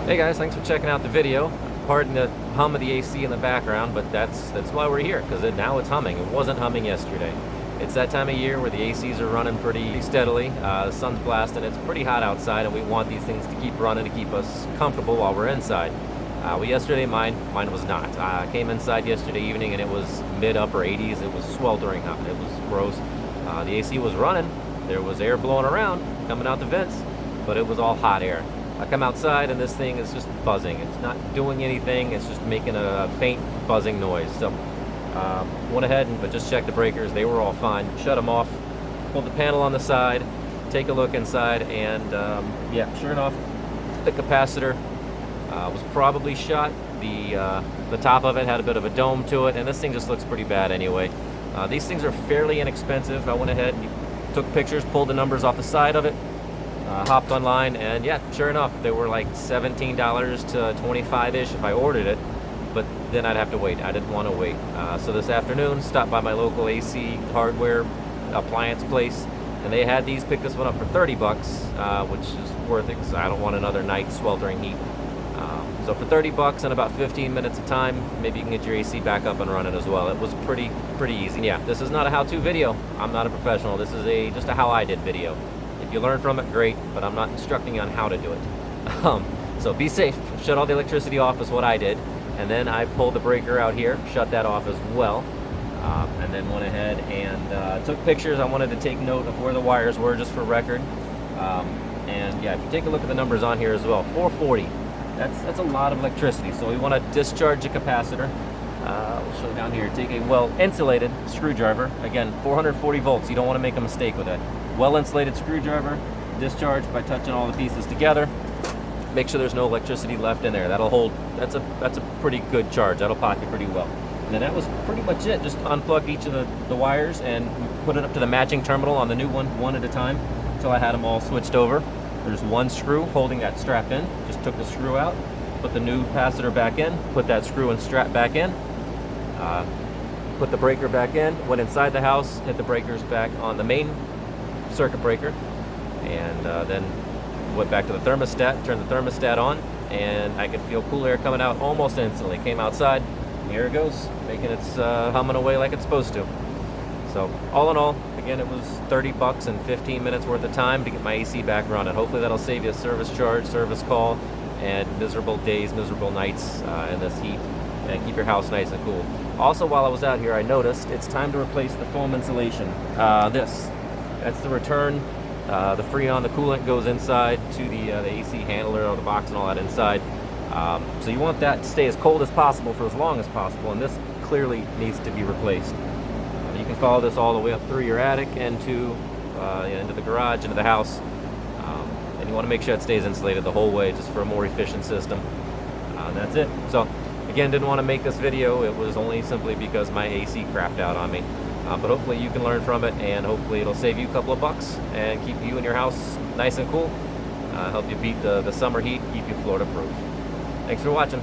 Hey guys, thanks for checking out the video. Pardon the hum of the AC in the background, but that's why we're here, because now it's humming. It wasn't humming yesterday. It's that time of year where the ACs are running pretty steadily. The sun's blasting. It's pretty hot outside, and we want these things to keep running to keep us comfortable while we're inside. Well, yesterday mine was not. I came inside yesterday evening, and it was mid-upper 80s. It was sweltering hot. It was gross. The AC was running. There was air blowing around, coming out the vents, but it was all hot air. I come outside and this thing is just buzzing. It's not doing anything. It's just making a faint buzzing noise. So went ahead and just checked the breakers. They were all fine. Shut them off. Pulled the panel on the side. Take a look inside, and yeah, sure enough, the capacitor was probably shot. The top of it had a bit of a dome to it, and this thing just looks pretty bad anyway. These things are fairly inexpensive. I went ahead and took pictures, pulled the numbers off the side of it. Hopped online, and yeah, sure enough, they were like $17 to $25-ish if I ordered it, but then I'd have to wait. I didn't want to wait. So this afternoon, stopped by my local AC hardware appliance place, and they had these. Picked this one up for 30 bucks, which is worth it because I don't want another night sweltering heat. So for 30 bucks and about 15 minutes of time, maybe you can get your AC back up and running as well. It was pretty easy. Yeah, this is not a how-to video. I'm not a professional. This is just a how I did video. If you learn from it, great, but I'm not instructing you on how to do it. So be safe. Shut all the electricity off is what I did, and then I pulled the breaker out here, shut that off as well, and then went ahead and took pictures. I wanted to take note of where the wires were just for record. And yeah, if you take a look at the numbers on here as well, 440. That's a lot of electricity. So we want to discharge the capacitor. We'll show down here. Take a well-insulated screwdriver. Again, 440 volts. You don't want to make a mistake with that. Well-insulated screwdriver. Discharge by touching all the pieces together. Make sure there's no electricity left in there. That'll hold. That's a pretty good charge. That'll pocket pretty well. And then that was pretty much it. Just unplug each of the wires and put it up to the matching terminal on the new one at a time until I had them all switched over. There's one screw holding that strap in. Just took the screw out, put the new capacitor back in, put that screw and strap back in, put the breaker back in, went inside the house, hit the breakers back on the main circuit breaker, and then went back to the thermostat, turned the thermostat on, and I could feel cool air coming out almost instantly. Came outside, and here it goes, making its humming away like it's supposed to. So all in all, again, it was 30 bucks and 15 minutes worth of time to get my AC back running. Hopefully that'll save you a service charge, service call, and miserable days, miserable nights in this heat, and keep your house nice and cool. Also, while I was out here, I noticed it's time to replace the foam insulation. That's the return. The Freon, the coolant goes inside to the AC handler or the box and all that inside. So you want that to stay as cold as possible for as long as possible, and this clearly needs to be replaced. You can follow this all the way up through your attic into the garage, into the house. And you want to make sure it stays insulated the whole way, just for a more efficient system. And that's it. So again, didn't want to make this video. It was only simply because my AC crapped out on me. But hopefully you can learn from it, and hopefully it'll save you a couple of bucks and keep you and your house nice and cool. Help you beat the summer heat, keep you Florida proof. Thanks for watching.